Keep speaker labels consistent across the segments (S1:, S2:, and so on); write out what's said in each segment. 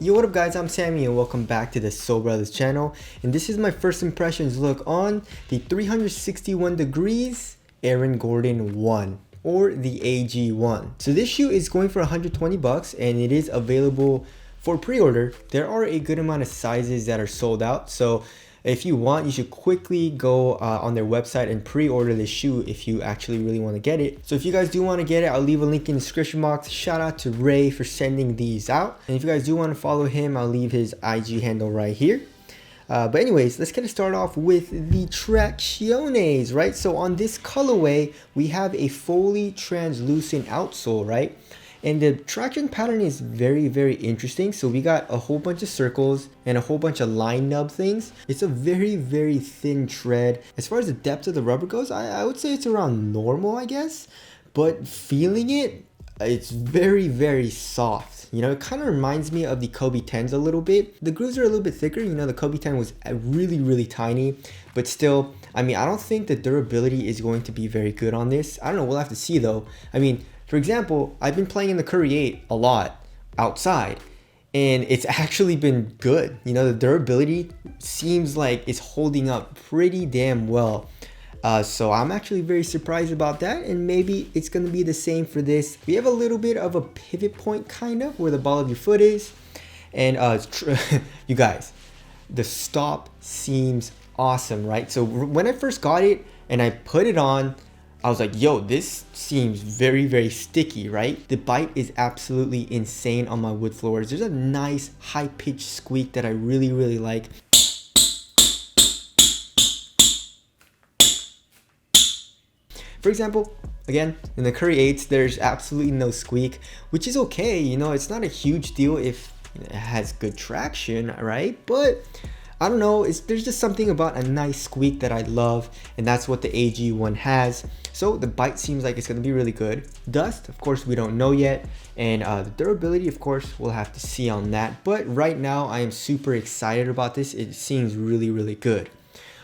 S1: Yo, what up guys, I'm Sammy and welcome back to the Soul Brothers channel, and this is my first impressions look on the 361 degrees Aaron Gordon 1 or the AG1. So this shoe is going for 120 bucks and it is available for pre-order. There are a good amount of sizes that are sold out, so if you want, you should quickly go on their website and pre-order this shoe if you actually really want to get it. So if you guys do want to get it, I'll leave a link in the description box. Shout out to Ray for sending these out. And if you guys do want to follow him, I'll leave his IG handle right here. But anyways, let's get it started off with the Tracciones, right? So on this colorway, we have a fully translucent outsole, right? And the traction pattern is very, very interesting. So we got a whole bunch of circles and a whole bunch of line nub things. It's a very, very thin tread. As far as the depth of the rubber goes, I would say it's around normal, I guess. But feeling it, it's very, very soft. You know, it kind of reminds me of the Kobe 10s a little bit. The grooves are a little bit thicker. You know, the Kobe 10 was really, really tiny. But still, I mean, I don't think the durability is going to be very good on this. I don't know. We'll have to see, though. I mean, for example, I've been playing in the Curry 8 a lot outside, and it's actually been good. You know, the durability seems like it's holding up pretty damn well. So I'm actually very surprised about that, and maybe it's going to be the same for this. We have a little bit of a pivot point kind of where the ball of your foot is, and you guys, the stop seems awesome, right? So when I first got it and I put it on, I was like, yo, this seems very, very sticky, right? The bite is absolutely insane on my wood floors. There's a nice high-pitched squeak that I really, really like. For example, again, in the Curry 8s, there's absolutely no squeak, which is okay. You know, it's not a huge deal if it has good traction, right? But I don't know, there's just something about a nice squeak that I love, and that's what the AG1 has. So the bite seems like it's going to be really good. Dust, of course, we don't know yet, and the durability, of course, we'll have to see on that. But right now, I am super excited about this. It seems really, really good.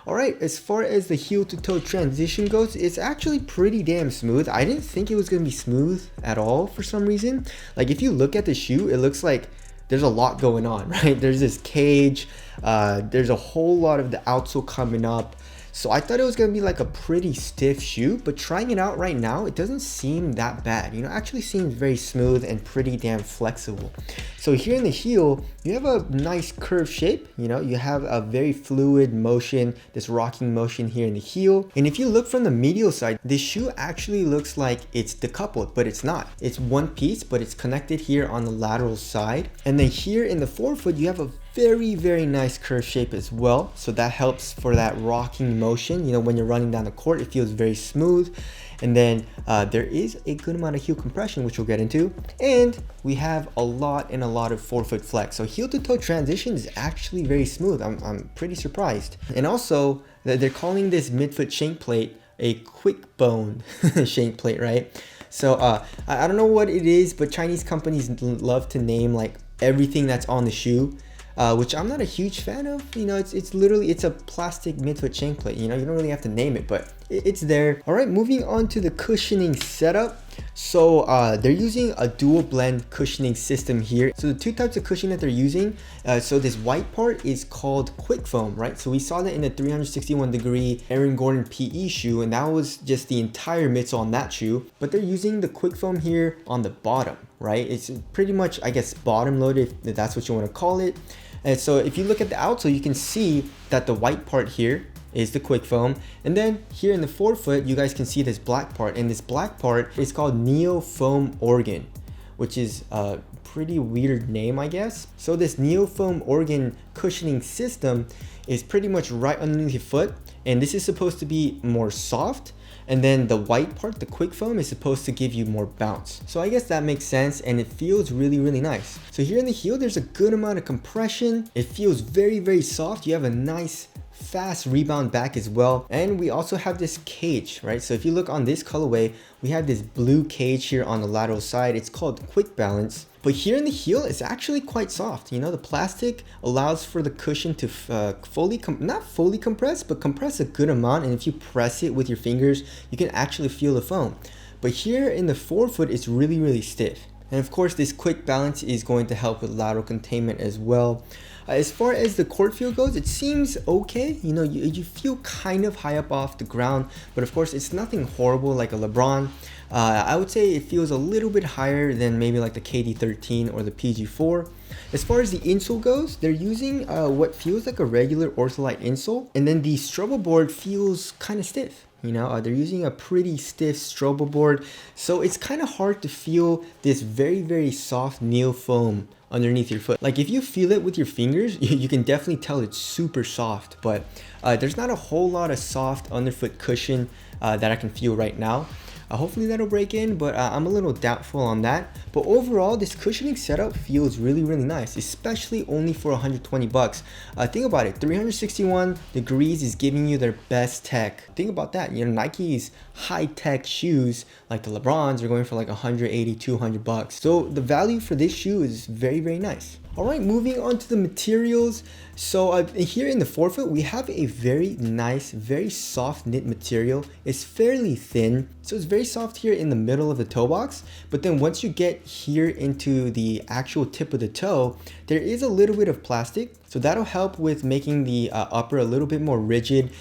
S1: Alright, as far as the heel to toe transition goes, it's actually pretty damn smooth. I didn't think it was going to be smooth at all for some reason. Like, if you look at the shoe, it looks like there's a lot going on, right? There's this cage, there's a whole lot of the outsole coming up. So I thought it was going to be like a pretty stiff shoe, but trying it out right now, it doesn't seem that bad. You know, it actually seems very smooth and pretty damn flexible. So here in the heel, you have a nice curved shape. You know, you have a very fluid motion, this rocking motion here in the heel. And if you look from the medial side, this shoe actually looks like it's decoupled, but it's not. It's one piece, but it's connected here on the lateral side. And then here in the forefoot, you have a very, very nice curved shape as well. So that helps for that rocking motion. You know, when you're running down the court, it feels very smooth. And then there is a good amount of heel compression, which we'll get into. And we have a lot of forefoot flex. So heel to toe transition is actually very smooth. I'm pretty surprised. And also, they're calling this midfoot shank plate a quick bone shank plate, right? So I don't know what it is, but Chinese companies love to name like everything that's on the shoe. Which I'm not a huge fan of. You know, it's literally, it's a plastic midfoot shank plate. You know, you don't really have to name it, but it's there. All right, moving on to the cushioning setup. So they're using a dual blend cushioning system here. So the two types of cushioning that they're using, so this white part is called quick foam, right? So we saw that in the 361 degree Aaron Gordon PE shoe, and that was just the entire midsole on that shoe. But they're using the quick foam here on the bottom, right? It's pretty much, I guess, bottom loaded, if that's what you want to call it. And so if you look at the outsole, you can see that the white part here is the quick foam. And then here in the forefoot, you guys can see this black part. And this black part is called Neo Foam Organ, which is a pretty weird name, I guess. So this Neo Foam Organ cushioning system is pretty much right underneath your foot. And this is supposed to be more soft. And then the white part, the quick foam, is supposed to give you more bounce. So I guess that makes sense, and it feels really, really nice. So here in the heel, there's a good amount of compression. It feels very, very soft. You have a nice fast rebound back as well. And we also have this cage, right? So if you look on this colorway, we have this blue cage here on the lateral side. It's called Quick Balance. But here in the heel, it's actually quite soft. You know, the plastic allows for the cushion to not fully compress, but compress a good amount. And if you press it with your fingers, you can actually feel the foam. But here in the forefoot, it's really, really stiff. And of course, this quick balance is going to help with lateral containment as well. As far as the court feel goes, it seems okay. You know, you feel kind of high up off the ground, but of course it's nothing horrible like a LeBron. I would say it feels a little bit higher than maybe like the KD13 or the PG4. As far as the insole goes, they're using what feels like a regular Ortholite insole, and then the Strobo board feels kind of stiff. You know, they're using a pretty stiff Strobo board, so it's kind of hard to feel this very soft neo foam underneath your foot. Like if you feel it with your fingers, you can definitely tell it's super soft, but there's not a whole lot of soft underfoot cushion that I can feel right now. Hopefully that'll break in, but I'm a little doubtful on that. But overall, this cushioning setup feels really nice, especially only for 120 bucks. Think about it, 361 degrees is giving you their best tech. Think about that. You know, Nike's high-tech shoes like the LeBrons are going for like 180, 200 bucks. So the value for this shoe is very nice. All right, moving on to the materials. So here in the forefoot, we have a very nice, very soft knit material. It's fairly thin, so it's very soft here in the middle of the toe box. But then once you get here into the actual tip of the toe, there is a little bit of plastic. So that'll help with making the upper a little bit more rigid.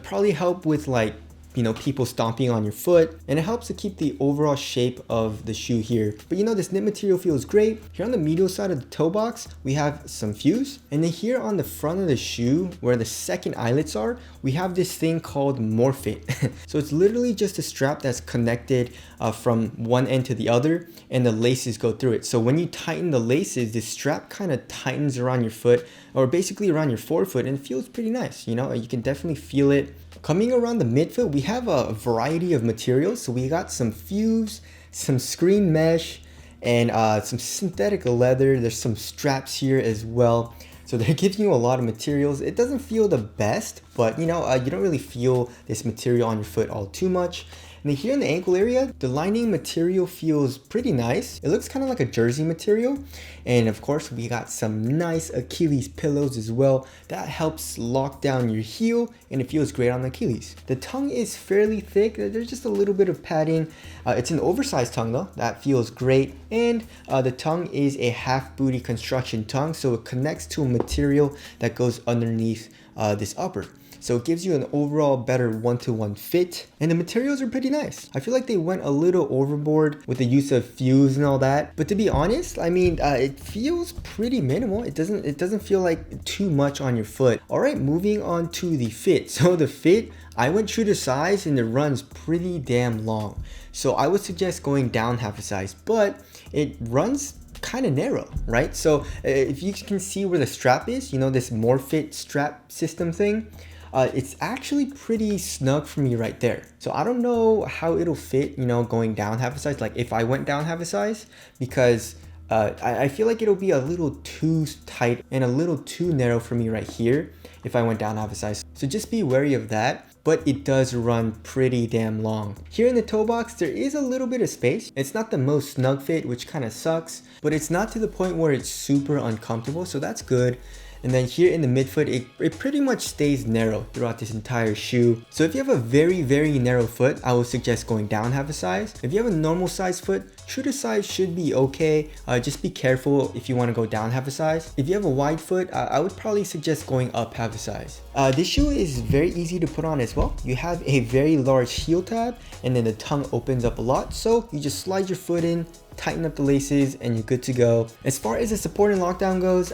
S1: Probably help with like, you know, people stomping on your foot, and it helps to keep the overall shape of the shoe here. But you know, this knit material feels great. Here on the medial side of the toe box, we have some fuse, and then here on the front of the shoe where the second eyelets are, we have this thing called Morphit. So it's literally just a strap that's connected from one end to the other, and the laces go through it. So when you tighten the laces, this strap kind of tightens around your foot, or basically around your forefoot, and it feels pretty nice. You know, you can definitely feel it. Coming around the midfoot, we have a variety of materials. So we got some fuse, some screen mesh, and some synthetic leather. There's some straps here as well. So they're giving you a lot of materials. It doesn't feel the best, but you know, you don't really feel this material on your foot all too much. And then here in the ankle area, the lining material feels pretty nice. It looks kind of like a jersey material. And of course, we got some nice Achilles pillows as well. That helps lock down your heel, and it feels great on the Achilles. The tongue is fairly thick. There's just a little bit of padding. It's an oversized tongue though. That feels great. And the tongue is a half booty construction tongue, so it connects to a material that goes underneath this upper. So it gives you an overall better one-to-one fit, and the materials are pretty nice. I feel like they went a little overboard with the use of fuse and all that, but to be honest, I mean, it feels pretty minimal. It doesn't feel like too much on your foot. All right, moving on to the fit. So the fit, I went true to size, and it runs pretty damn long. So I would suggest going down half a size, but it runs kind of narrow, right? So if you can see where the strap is, you know, this Morphit strap system thing, it's actually pretty snug for me right there. So I don't know how it'll fit, you know, going down half a size, like if I went down half a size, because I feel like it'll be a little too tight and a little too narrow for me right here if I went down half a size. So just be wary of that. But it does run pretty damn long. Here in the toe box, there is a little bit of space. It's not the most snug fit, which kind of sucks, but it's not to the point where it's super uncomfortable, so that's good. And then here in the midfoot, it pretty much stays narrow throughout this entire shoe. So if you have a very narrow foot, I would suggest going down half a size. If you have a normal size foot, true to size should be okay. Just be careful if you want to go down half a size. If you have a wide foot, I would probably suggest going up half a size. This shoe is very easy to put on as well. You have a very large heel tab, and then the tongue opens up a lot. So you just slide your foot in, tighten up the laces, and you're good to go. As far as the support and lockdown goes,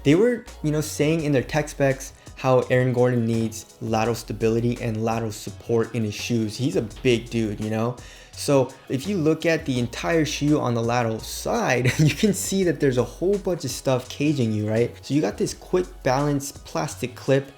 S1: they were, you know, saying in their tech specs how Aaron Gordon needs lateral stability and lateral support in his shoes. He's a big dude, you know? So if you look at the entire shoe on the lateral side, you can see that there's a whole bunch of stuff caging you, right? So you got this quick balance plastic clip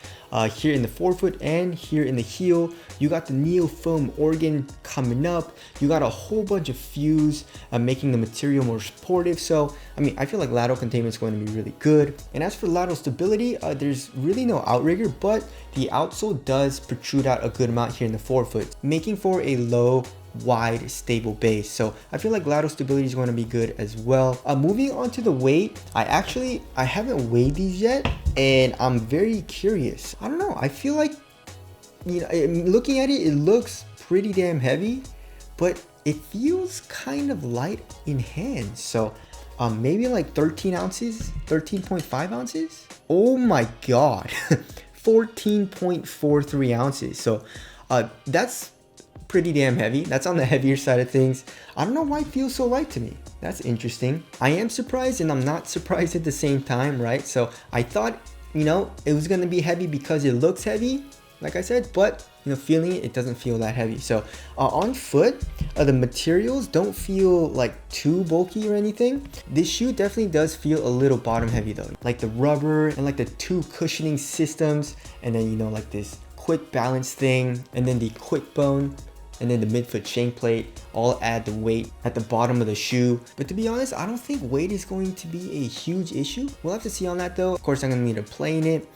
S1: here in the forefoot and here in the heel. You got the neo foam organ coming up. You got a whole bunch of fuse making the material more supportive. So I mean, I feel like lateral containment is going to be really good. And as for lateral stability, there's really no outrigger, but the outsole does protrude out a good amount here in the forefoot, making for a low, wide, stable base. So I feel like lateral stability is going to be good as well. Moving on to the weight, I haven't weighed these yet, and I'm very curious. I don't know, I feel like, you know, looking at it, it looks pretty damn heavy, but it feels kind of light in hand. So maybe like 13 ounces, 13.5 ounces. Oh my God, 14.43 ounces. So that's pretty damn heavy. That's on the heavier side of things. I don't know why it feels so light to me. That's interesting. I am surprised and I'm not surprised at the same time, right? So I thought, you know, it was gonna be heavy because it looks heavy, like I said, but you know, feeling it, it doesn't feel that heavy. So on foot, the materials don't feel like too bulky or anything. This shoe definitely does feel a little bottom heavy though. Like the rubber and like the two cushioning systems, and then, you know, like this quick balance thing, and then the quick bone, and then the midfoot shank plate all add the weight at the bottom of the shoe. But to be honest, I don't think weight is going to be a huge issue. We'll have to see on that though. Of course, I'm gonna need to play in it.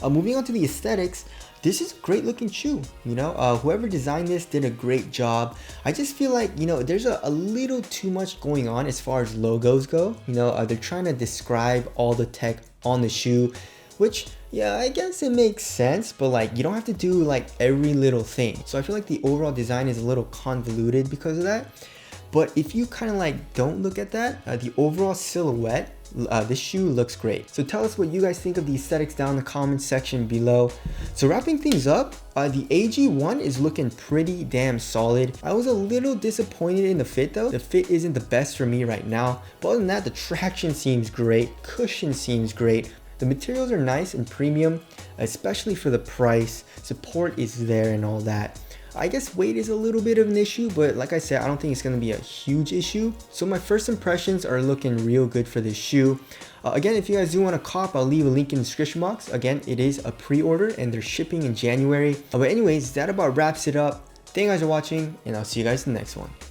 S1: Moving on to the aesthetics, this is a great looking shoe. You know, whoever designed this did a great job. I just feel like, you know, there's a little too much going on as far as logos go. You know, they're trying to describe all the tech on the shoe, which, yeah, I guess it makes sense, but like you don't have to do like every little thing. So I feel like the overall design is a little convoluted because of that. But if you kind of like don't look at that, the overall silhouette, this shoe looks great. So tell us what you guys think of the aesthetics down in the comment section below. So wrapping things up, the AG1 is looking pretty damn solid. I was a little disappointed in the fit though. The fit isn't the best for me right now. But other than that, the traction seems great, cushion seems great. The materials are nice and premium, especially for the price. Support is there and all that. I guess weight is a little bit of an issue, but like I said, I don't think it's gonna be a huge issue. So my first impressions are looking real good for this shoe. Again, if you guys do want to cop, I'll leave a link in the description box. Again, it is a pre-order and they're shipping in January. But anyways, that about wraps it up. Thank you guys for watching, and I'll see you guys in the next one.